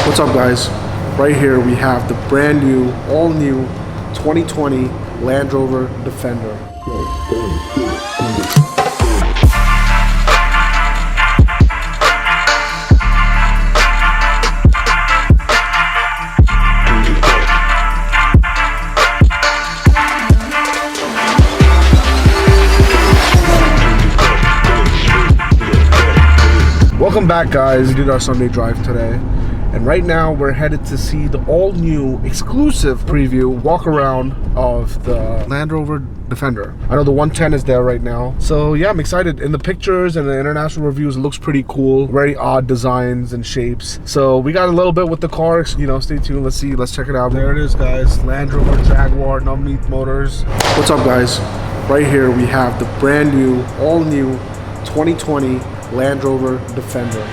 What's up, guys? Right here we have the brand new, all new 2020 Land Rover Defender. Welcome back, guys. We did our Sunday drive today, and right now we're headed to see the all-new exclusive preview walk around of the Land Rover Defender. I know the 110 is there right now, so yeah, I'm excited. In the pictures and the international reviews, it looks pretty cool. Very odd designs and shapes. So we got a little bit with the car, you know, stay tuned. Let's see, let's check it out. There it is, guys. Land Rover Jaguar, Navnit Motors. What's up, guys? Right here we have the brand new, all new 2020 Land Rover Defender.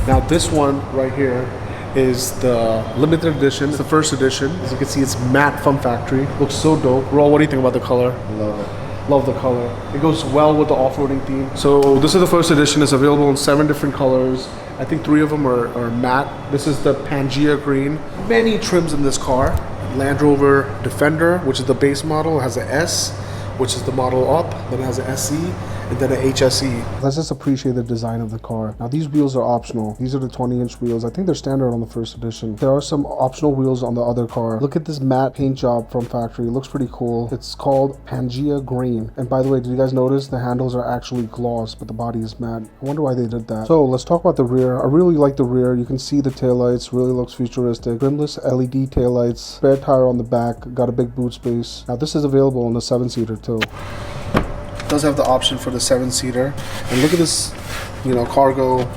Now this one right here is the limited edition. It's the first edition. As you can see, it's matte from factory. Looks so dope. Raul, what do you think about the color? Love it. Love the color. It goes well with the off-roading theme. So this is the first edition. It's available in 7 different colors. I think 3 of them are matte. This is the Pangea green. Many trims in this car. Land Rover Defender, which is the base model, has an S, which is the model up. Then it has an SE. And then an HSE. Let's just appreciate the design of the car. Now these wheels are optional. These are the 20-inch wheels. I think they're standard on the first edition. There are some optional wheels on the other car. Look at this matte paint job from factory. It looks pretty cool. It's called Pangea Green. And by the way, did you guys notice the handles are actually gloss, but the body is matte? I wonder why they did that. So let's talk about the rear. I really like the rear. You can see the taillights. Really looks futuristic. Rimless LED taillights. Spare tire on the back. Got a big boot space. Now this is available in the 7-seater too. Does have the option for the 7-seater, and look at this, you know, cargo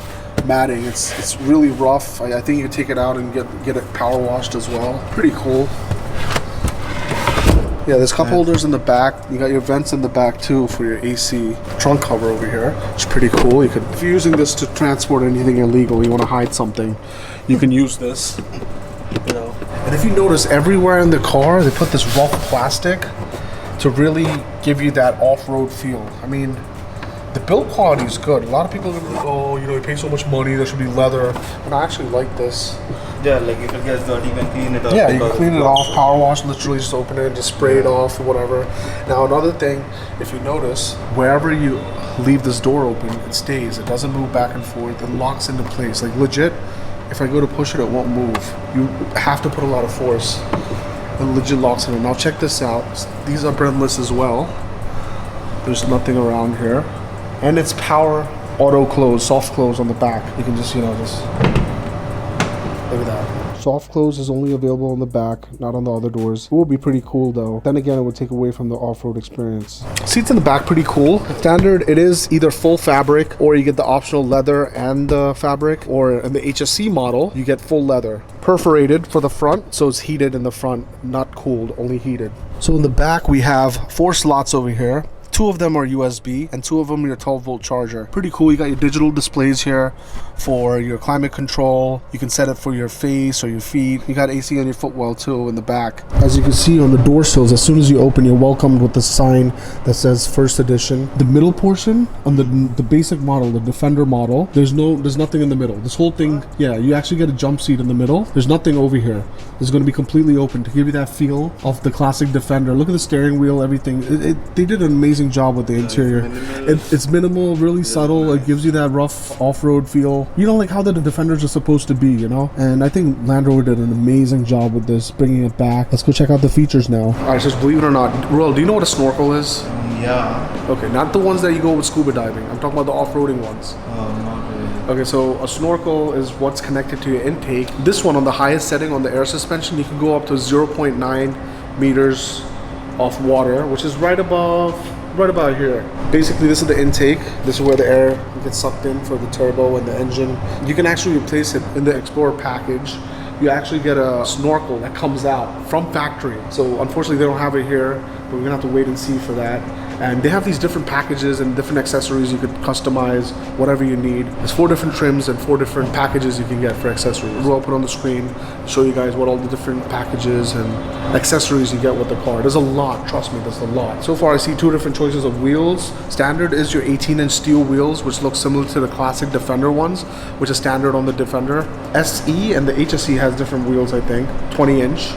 matting. It's really rough. I think you can take it out and get it power washed as well. Pretty cool. Yeah, there's cup holders in the back. You got your vents in the back too for your AC. Trunk cover over here, which is pretty cool. You could, if you're using this to transport anything illegal, you want to hide something, you can use this. You know, and if you notice, everywhere in the car they put this rough plastic to really give you that off-road feel. I mean, the build quality is good. A lot of people are gonna be like, oh, you know, you pay so much money, there should be leather. And I actually like this. Yeah, like if it gets dirty, you can clean it off. Yeah, you can clean it off, power wash, literally just open it, just spray it off or whatever. Now another thing, if you notice, wherever you leave this door open, it stays. It doesn't move back and forth. It locks into place. Like legit, if I go to push it, it won't move. You have to put a lot of force. It legit locks in it. Now check this out. These are brimless as well. There's nothing around here. And it's power auto close, soft close on the back. You can just, you know, just look at that. Soft close is only available on the back, not on the other doors. It would be pretty cool though. Then again, it would take away from the off-road experience. Seats in the back, pretty cool. Standard, it is either full fabric or you get the optional leather and the fabric, or in the HSC model, you get full leather. Perforated for the front, so it's heated in the front, not cooled, only heated. So in the back, we have 4 slots over here. 2 of them are USB and 2 of them are your 12-volt charger. Pretty cool. You got your digital displays here for your climate control. You can set it for your face or your feet. You got AC on your footwell too in the back. As you can see on the door sills, as soon as you open, you're welcomed with the sign that says first edition. The middle portion on the basic model, the Defender model, there's nothing in the middle. This whole thing, yeah, you actually get a jump seat in the middle. There's nothing over here. It's going to be completely open to give you that feel of the classic Defender. Look at the steering wheel, everything. They did an amazing job with the interior. It's minimal, really subtle. It gives you that rough off-road feel. You know, like how the Defenders are supposed to be, you know? And I think Land Rover did an amazing job with this, bringing it back. Let's go check out the features now. All right, just believe it or not, Royal, do you know what a snorkel is? Yeah. Okay, not the ones that you go with scuba diving. I'm talking about the off-roading ones. Not really. Okay, so a snorkel is what's connected to your intake. This one, on the highest setting on the air suspension, you can go up to 0.9 meters of water, which is right about here. Basically, this is the intake. This is where the air gets sucked in for the turbo and the engine. You can actually replace it in the Explorer package. you actually get a snorkel that comes out from factory. So unfortunately they don't have it here, but we're gonna have to wait and see for that. And they have these different packages and different accessories you could customize whatever you need. There's 4 different trims and 4 different packages you can get for accessories. We'll put on the screen, show you guys what all the different packages and accessories you get with the car. There's a lot, trust me, there's a lot. So far I see 2 different choices of wheels. Standard is your 18-inch steel wheels, which look similar to the classic Defender ones, which is standard on the Defender. SE and the HSE has different wheels, I think, 20-inch.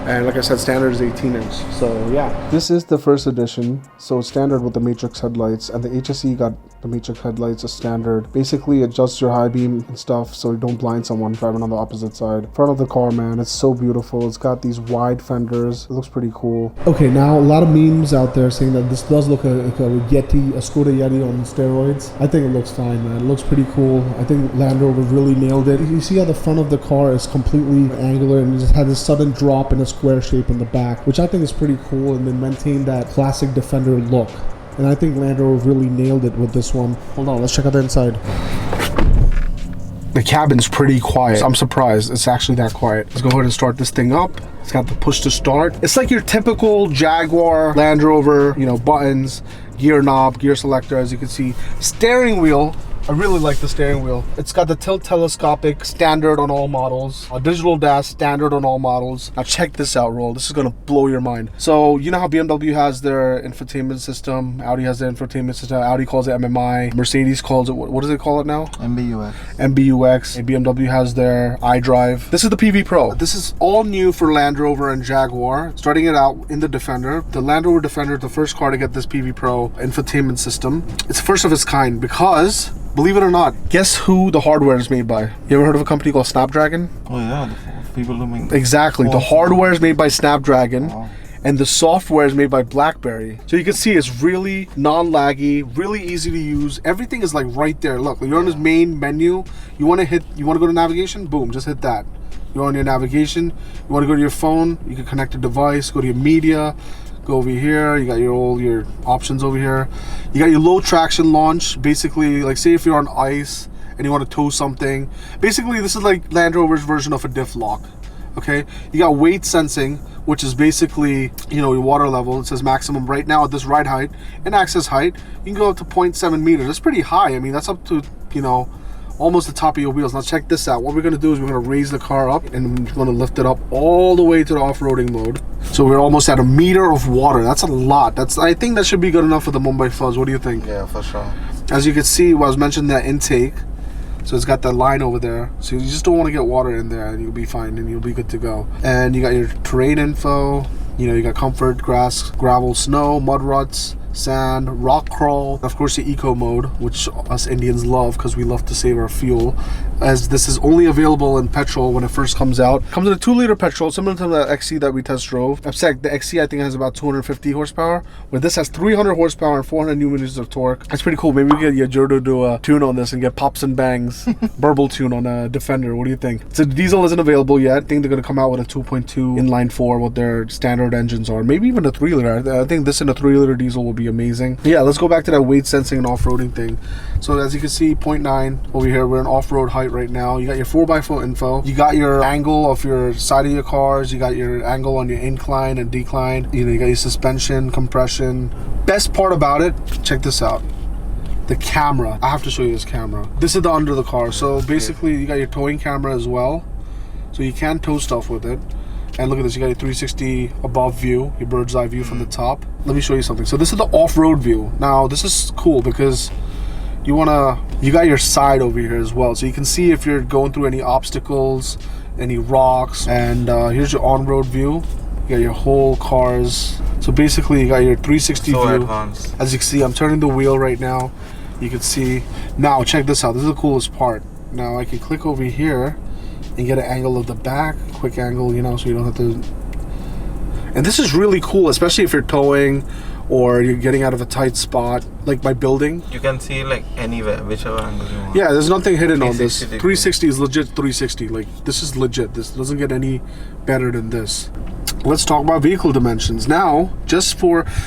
And like I said, standard is 18-inch. So yeah, this is the first edition. So it's standard with the matrix headlights, and the HSE got the matrix headlights as standard. Basically adjusts your high beam and stuff so you don't blind someone driving on the opposite side. Front of the car, man, it's so beautiful. It's got these wide fenders. It looks pretty cool. Okay, now a lot of memes out there saying that this does look like a Yeti, a Skoda Yeti on steroids. I think it looks fine, man. It looks pretty cool. I think Land Rover really nailed it. You see how the front of the car is completely angular and it just had this sudden drop in a square shape in the back, which I think is pretty cool, and then maintain that classic Defender look. And I think Land Rover really nailed it with this one. Hold on, let's check out the inside. The cabin's pretty quiet. I'm surprised it's actually that quiet. Let's go ahead and start this thing up. It's got the push to start. It's like your typical Jaguar, Land Rover, you know, buttons, gear knob, gear selector, as you can see. Steering wheel. I really like the steering wheel. It's got the tilt telescopic, standard on all models. A digital dash, standard on all models. Now check this out, Roll. This is gonna blow your mind. So you know how BMW has their infotainment system, Audi has their infotainment system, Audi calls it MMI, Mercedes calls it, what does it call it now? MBUX. MBUX, and BMW has their iDrive. This is the PV Pro. This is all new for Land Rover and Jaguar. Starting it out in the Defender. The Land Rover Defender is the first car to get this PV Pro infotainment system. It's first of its kind because, believe it or not, guess who the hardware is made by? You ever heard of a company called Snapdragon? Oh yeah, the people who make... Exactly. The hardware is made by Snapdragon. Wow. And the software is made by BlackBerry. So you can see it's really non-laggy, really easy to use. Everything is like right there. Look, you're on this main menu. You want to go to navigation? Boom, just hit that. You're on your navigation. You want to go to your phone? You can connect a device, go to your media. Go over here, you got all your options over here. You got your low traction launch. Basically, like say if you're on ice and you want to tow something, basically this is like Land Rover's version of a diff lock. Okay, you got weight sensing, which is basically, you know, your water level. It says maximum right now at this ride height, and access height you can go up to 0.7 meters. That's pretty high. I mean, that's up to, you know, almost the top of your wheels. Now check this out. What we're going to do is we're going to raise the car up and we're going to lift it up all the way to the off-roading mode. So we're almost at 1 meter of water. That's a lot. I think that should be good enough for the Mumbai Fuzz. What do you think? Yeah, for sure. As you can see, I was mentioning that intake. So it's got that line over there. So you just don't want to get water in there and you'll be fine and you'll be good to go. And you got your terrain info. You know, you got comfort, grass, gravel, snow, mud ruts, sand, rock crawl, of course the eco mode, which us Indians love because we love to save our fuel, as this is only available in petrol when it first comes out. Comes in a 2-liter petrol, similar to the XC that we test drove. Except the XC I think has about 250 horsepower, where this has 300 horsepower and 400 newton-meters of torque. That's pretty cool. Maybe we get Yajurdo to do a tune on this and get pops and bangs burble tune on a Defender. What do you think? So diesel isn't available yet. I think they're going to come out with a 2.2 inline 4, what their standard engines are. Maybe even a 3-liter. I think this in a 3-liter diesel will be amazing. Yeah, let's go back to that weight sensing and off-roading thing. So as you can see, 0.9 over here, we're in off-road height right now. You got your 4x4 info. You got your angle of your side of your cars. You got your angle on your incline and decline. You know, you got your suspension, compression. Best part about it, check this out. The camera. I have to show you this camera. This is the under the car. So basically you got your towing camera as well. So you can tow stuff with it. And look at this, you got your 360 above view, your bird's eye view from the top. Let me show you something. So this is the off-road view. Now this is cool because you got your side over here as well. So you can see if you're going through any obstacles, any rocks. And here's your on-road view. You got your whole cars. So basically you got your 360 so view. Advanced. As you can see, I'm turning the wheel right now. You can see. Now check this out. This is the coolest part. Now I can click over here and get an angle of the back, quick angle, you know, so you don't have to. And this is really cool, especially if you're towing or you're getting out of a tight spot, like by building. You can see like anywhere, whichever angle you want. Yeah, there's nothing hidden on this. 360 360 is legit 360. Like, this is legit. This doesn't get any better than this. let's talk about vehicle dimensions now.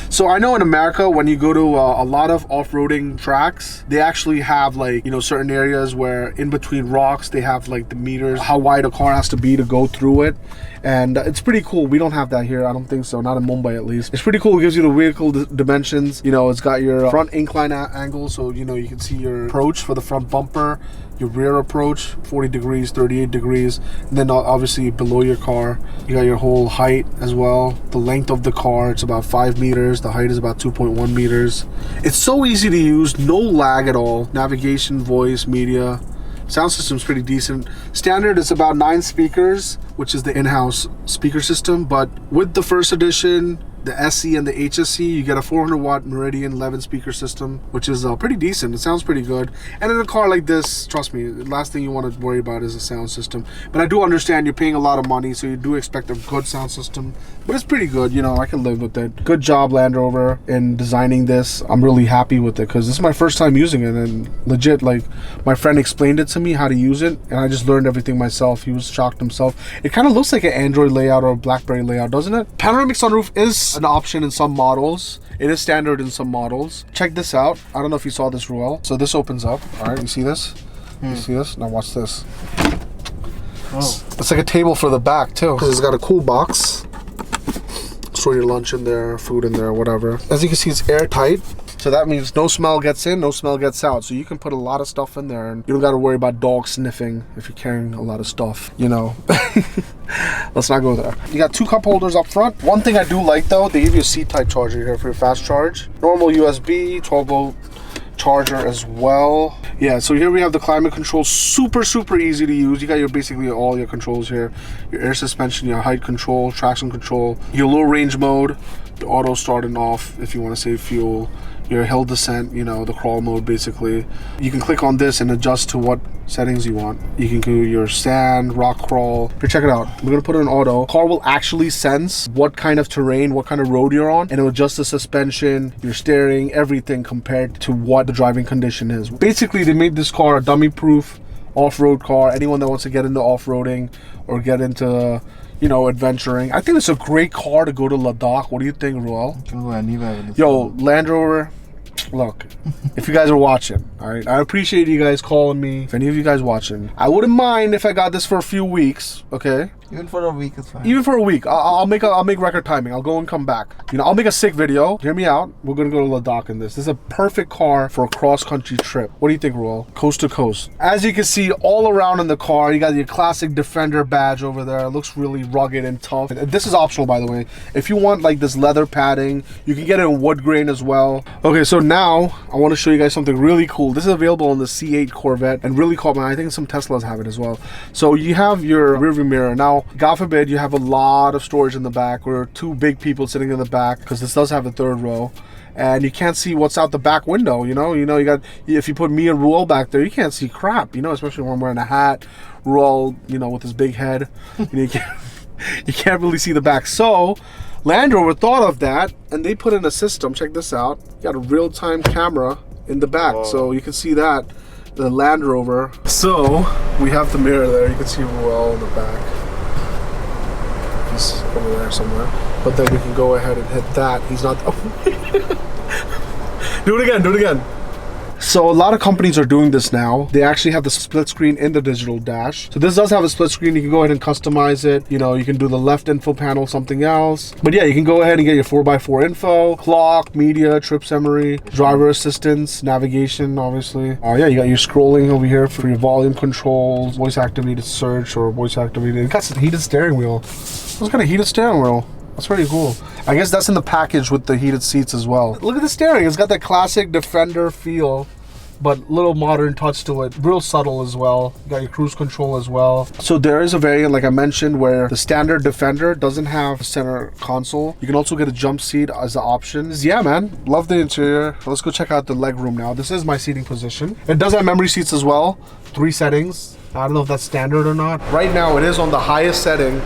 So I know in America, when you go to a lot of off-roading tracks, they actually have like, you know, certain areas where in between rocks they have like the meters, how wide a car has to be to go through it. And it's pretty cool. We don't have that here. I don't think so. Not in Mumbai, at least. It's pretty cool. It gives you the vehicle dimensions. You know, it's got your front incline angle, so you know you can see your approach for the front bumper, your rear approach, 40 degrees, 38 degrees, and then obviously below your car, you got your whole height as well. The length of the car, it's about 5 meters. The height is about 2.1 meters. It's so easy to use, no lag at all. Navigation, voice, media. Sound system's pretty decent. Standard is about 9 speakers, which is the in-house speaker system, but with the first edition, the SE and the HSE, you get a 400 watt Meridian 11 speaker system, which is pretty decent. It sounds pretty good. And in a car like this, trust me, the last thing you want to worry about is the sound system. But I do understand you're paying a lot of money, so you do expect a good sound system. But it's pretty good, you know, I can live with it. Good job, Land Rover, in designing this. I'm really happy with it because this is my first time using it, and legit, like, my friend explained it to me how to use it, and I just learned everything myself. He was shocked himself. It kind of looks like an Android layout or a BlackBerry layout, doesn't it? Panoramic sunroof is an option in some models. It is standard in some models. Check this out. I don't know if you saw this, Ruel. So this opens up. All right, you see this? You see this? Now watch this. Oh. It's like a table for the back too. It's got a cool box. Store your lunch in there, food in there, whatever. As you can see, it's airtight. So that means no smell gets in, no smell gets out. So you can put a lot of stuff in there, and you don't got to worry about dogs sniffing if you're carrying a lot of stuff, you know. Let's not go there. You got 2 cup holders up front. One thing I do like though, they give you a C-type charger here for your fast charge. Normal USB, 12 volt charger as well. Yeah, so here we have the climate control. Super easy to use. You got your basically all your controls here. Your air suspension, your height control, traction control, your low range mode, your auto starting off if you want to save fuel, your hill descent, you know, the crawl mode basically. You can click on this and adjust to what settings you want. You can do your sand, rock crawl. Here, check it out. We're gonna put it in auto. Car will actually sense what kind of terrain, what kind of road you're on, and it will adjust the suspension, your steering, everything compared to what the driving condition is. Basically, they made this car a dummy-proof off-road car. Anyone that wants to get into off-roading or get into, you know, adventuring. I think it's a great car to go to Ladakh. What do you think, Ruel? You can go anywhere with this. Yo, Land Rover, look, if you guys are watching, all right, I appreciate you guys calling me. If any of you guys watching, I wouldn't mind if I got this for a few weeks, okay? Even for a week is fine. Even for a week, I'll make record timing. I'll go and come back. You know, I'll make a sick video. Hear me out. We're gonna go to Ladakh in this. This is a perfect car for a cross-country trip. What do you think, Ruel? Coast to coast. As you can see, all around in the car, you got your classic Defender badge over there. It looks really rugged and tough. And this is optional, by the way. If you want like this leather padding, you can get it in wood grain as well. Okay, so now I want to show you guys something really cool. This is available on the C8 Corvette, and really cool, man. I think some Teslas have it as well. So you have your rearview mirror. Now, God forbid you have a lot of storage in the back, or 2 big people sitting in the back, because this does have a 3rd row, and you can't see what's out the back window. You know, you got, if you put me and Ruel back there, you can't see crap, you know, especially when I'm wearing a hat. Ruel, you know, with his big head, you know, you can't really see the back. So Land Rover thought of that, and they put in a system. Check this out. You got a real-time camera in the back. Whoa. So you can see that, the Land Rover. So we have the mirror there. You can see Ruel in the back. He's over there somewhere. But then we can go ahead and hit that. He's not. Do it again. So a lot of companies are doing this now. They actually have the split screen in the digital dash. So this does have a split screen. You can go ahead and customize it. You know, you can do the left info panel, something else. But yeah, you can go ahead and get your 4x4 info, clock, media, trip summary, driver assistance, navigation, obviously. Yeah, you got your scrolling over here for your volume controls, voice activated search or voice activated. It got some heated steering wheel. It's got a heated steering wheel. That's pretty cool. I guess that's in the package with the heated seats as well. Look at the steering. It's got that classic Defender feel, but little modern touch to it. Real subtle as well. You got your cruise control as well. So there is a variant, like I mentioned, where the standard Defender doesn't have a center console. You can also get a jump seat as an option. Yeah, man. Love the interior. Let's go check out the leg room now. This is my seating position. It does have memory seats as well. 3 settings. I don't know if that's standard or not. Right now, it is on the highest setting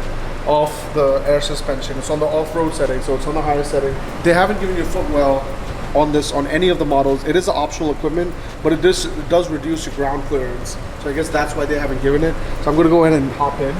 of the air suspension. It's on the off-road setting, so it's on the highest setting. They haven't given you a footwell on this, on any of the models. It is optional equipment, but it does reduce your ground clearance. So I guess that's why they haven't given it. So I'm gonna go ahead and hop in.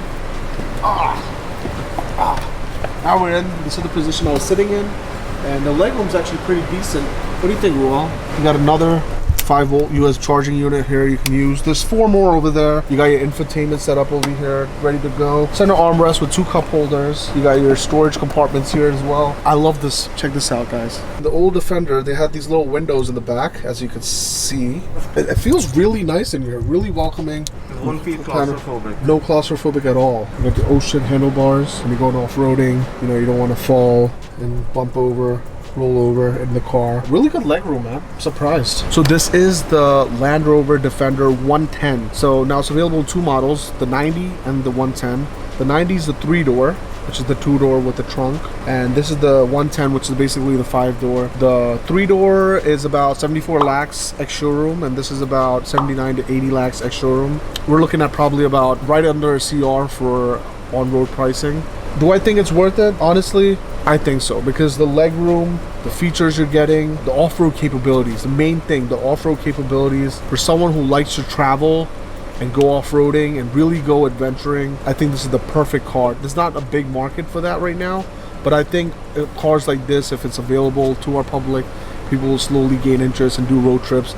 now we're in. This is the position I was sitting in, and the legroom's actually pretty decent. What do you think, Ruel? You got another 5-volt US charging unit here you can use. There's 4 more over there. You got your infotainment set up over here, ready to go. Center armrest with 2 cup holders. You got your storage compartments here as well. I love this. Check this out, guys. The old Defender, they had these little windows in the back, as you can see. It feels really nice in here, really welcoming. It won't feel claustrophobic. No claustrophobic at all. You got the ocean handlebars. When you're going off-roading, you know, you don't want to fall and bump over, roll over in the car. Really good legroom, man. I'm surprised. So this is the Land Rover Defender 110. So now it's available in 2 models, the 90 and the 110. The 90 is the 3-door, which is the 2-door with the trunk, and this is the 110, which is basically the 5-door. The 3-door is about 74 lakhs ex showroom, and this is about 79 to 80 lakhs ex showroom. We're looking at probably about right under a CR for on-road pricing. Do I think it's worth it? Honestly, I think so, because the legroom, the features you're getting, the off-road capabilities, the main thing, the off-road capabilities for someone who likes to travel and go off-roading and really go adventuring. I think this is the perfect car. There's not a big market for that right now, but I think cars like this, if it's available to our public, people will slowly gain interest and do road trips.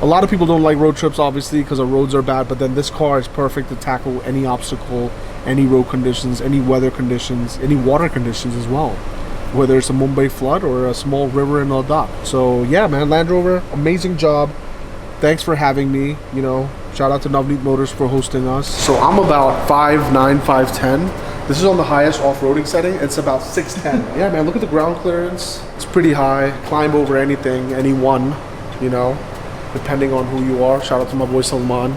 A lot of people don't like road trips, obviously, because the roads are bad, but then this car is perfect to tackle any obstacle, any road conditions, any weather conditions, any water conditions as well, whether it's a Mumbai flood or a small river in Ladakh. So yeah, man, Land Rover, amazing job. Thanks for having me. You know, shout out to Navnit Motors for hosting us. So I'm about 5'9", 5'10". This is on the highest off-roading setting. It's about 6'10". Yeah, man, look at the ground clearance. It's pretty high. Climb over anything, anyone, you know, depending on who you are. Shout out to my boy Salman.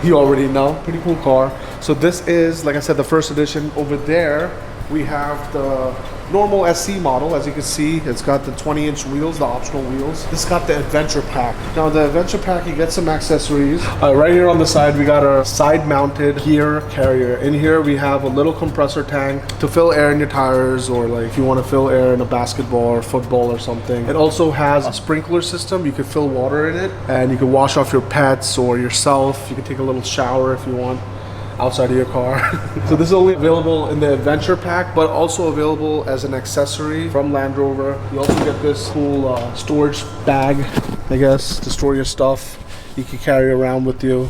You already know. Pretty cool car. So this is, like I said, the first edition. Over there, we have the normal SC model. As you can see, it's got the 20-inch wheels, the optional wheels. This got the Adventure Pack. Now the Adventure Pack, you get some accessories. Right here on the side, we got our side-mounted gear carrier. In here, we have a little compressor tank to fill air in your tires, or like if you want to fill air in a basketball or football or something. It also has a sprinkler system. You can fill water in it, and you can wash off your pets or yourself. You can take a little shower if you want outside of your car. So this is only available in the Adventure Pack, but also available as an accessory from Land Rover. You also get this cool storage bag, I guess, to store your stuff. You can carry around with you.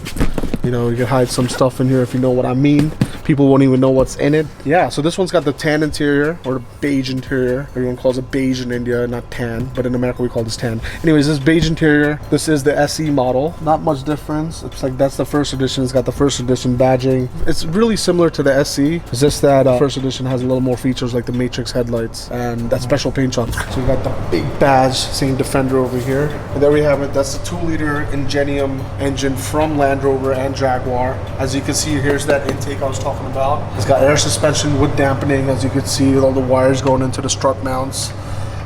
You know, you can hide some stuff in here if you know what I mean. People won't even know what's in it. Yeah, so this one's got the tan interior, or the beige interior. Everyone calls it beige in India, not tan, but in America we call this tan. Anyways, this beige interior. This is the SE model. Not much difference. It's like that's the first edition. It's got the first edition badging. It's really similar to the SE. It's just that first edition has a little more features like the Matrix headlights and that special paint job. So we got the big badge saying Defender over here. And there we have it. That's the 2-liter Ingenium engine from Land Rover and Jaguar. As you can see, here's that intake I was talking about. It's got air suspension with dampening, as you can see, all the wires going into the strut mounts.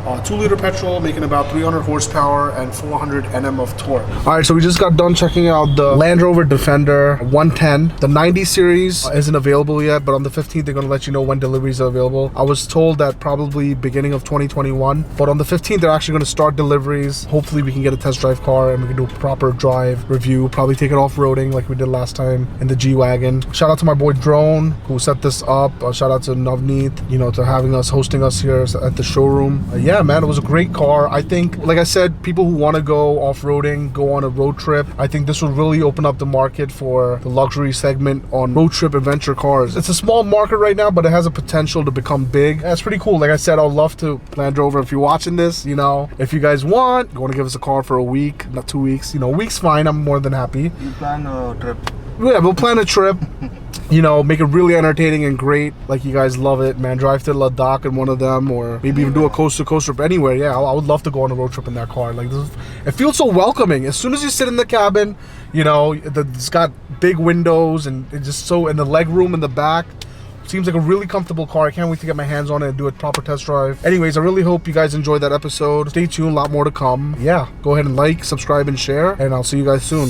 2-liter petrol, making about 300 horsepower and 400 Nm of torque. All right, so we just got done checking out the Land Rover Defender 110. The 90 series isn't available yet, but on the 15th, they're gonna let you know when deliveries are available. I was told that probably beginning of 2021, but on the 15th, they're actually gonna start deliveries. Hopefully we can get a test drive car and we can do a proper drive review, probably take it off-roading like we did last time in the G-Wagon. Shout out to my boy Drone, who set this up. Shout out to Navneet, you know, to hosting us here at the showroom. Yeah, man, it was a great car. I think, like I said, people who want to go off-roading, go on a road trip, I think this will really open up the market for the luxury segment on road trip adventure cars. It's a small market right now, but it has a potential to become big. That's pretty cool. Like I said, I'd love to, Land Rover, if you're watching this, you know, if you guys want to give us a car for a week, not 2 weeks, you know, a week's fine. I'm more than happy. You plan a trip? Yeah, we'll plan a trip. You know, make it really entertaining and great, like you guys love it, man. Drive to Ladakh in one of them, or maybe even do a coast-to-coast trip anywhere. Yeah, I would love to go on a road trip in that car. Like, it feels so welcoming. As soon as you sit in the cabin, you know, it's got big windows and it's just so, and the leg room in the back. Seems like a really comfortable car. I can't wait to get my hands on it and do a proper test drive. Anyways, I really hope you guys enjoyed that episode. Stay tuned, a lot more to come. Yeah, go ahead and like, subscribe, and share, and I'll see you guys soon.